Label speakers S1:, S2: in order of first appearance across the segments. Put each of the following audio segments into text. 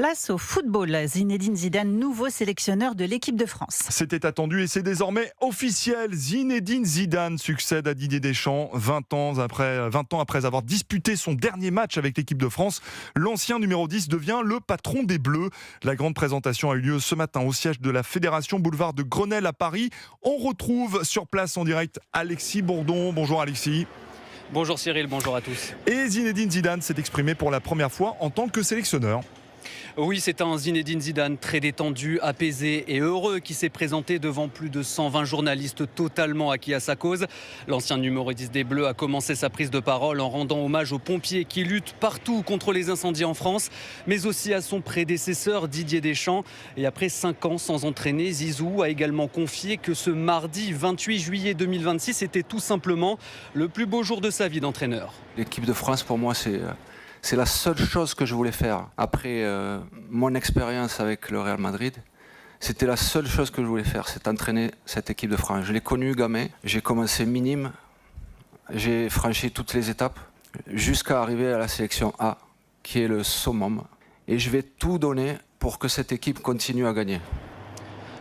S1: Place au football. Zinedine Zidane, nouveau sélectionneur de l'équipe de France.
S2: C'était attendu et c'est désormais officiel. Zinedine Zidane succède à Didier Deschamps 20 ans après avoir disputé son dernier match avec l'équipe de France. L'ancien numéro 10 devient le patron des Bleus. La grande présentation a eu lieu ce matin au siège de la Fédération, boulevard de Grenelle à Paris. On retrouve sur place en direct Alexis Bourdon. Bonjour Alexis.
S3: Bonjour Cyril, bonjour à tous.
S2: Et Zinedine Zidane s'est exprimé pour la première fois en tant que sélectionneur.
S3: Oui, c'est un Zinedine Zidane très détendu, apaisé et heureux qui s'est présenté devant plus de 120 journalistes totalement acquis à sa cause. L'ancien numéro 10 des Bleus a commencé sa prise de parole en rendant hommage aux pompiers qui luttent partout contre les incendies en France, mais aussi à son prédécesseur Didier Deschamps. Et après 5 ans sans entraîner, Zizou a également confié que ce mardi 28 juillet 2026 était tout simplement le plus beau jour de sa vie d'entraîneur.
S4: L'équipe de France, pour moi, c'est la seule chose que je voulais faire. Après mon expérience avec le Real Madrid, c'était la seule chose que je voulais faire, c'est entraîner cette équipe de France. Je l'ai connue gamin, j'ai commencé minime, j'ai franchi toutes les étapes jusqu'à arriver à la sélection A, qui est le summum. Et je vais tout donner pour que cette équipe continue à gagner.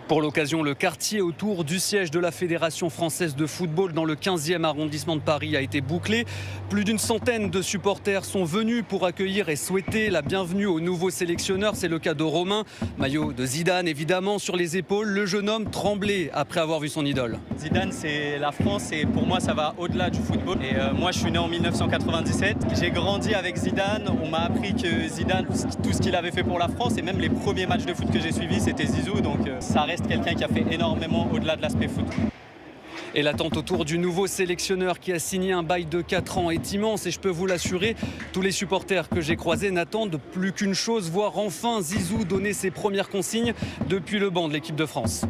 S3: Pour l'occasion, le quartier autour du siège de la Fédération française de football dans le 15e arrondissement de Paris a été bouclé. Plus d'une centaine de supporters sont venus pour accueillir et souhaiter la bienvenue au nouveau sélectionneur. C'est le cas de Romain, maillot de Zidane évidemment sur les épaules. Le jeune homme tremblait après avoir vu son idole.
S5: Zidane, c'est la France et pour moi, ça va au-delà du football. Et moi, je suis né en 1997. J'ai grandi avec Zidane. On m'a appris que Zidane, tout ce qu'il avait fait pour la France et même les premiers matchs de foot que j'ai suivis, c'était Zizou. Donc ça reste quelqu'un qui a fait énormément au-delà de l'aspect foot.
S3: Et l'attente autour du nouveau sélectionneur qui a signé un bail de 4 ans est immense et je peux vous l'assurer, tous les supporters que j'ai croisés n'attendent plus qu'une chose, voir enfin Zizou donner ses premières consignes depuis le banc de l'équipe de France.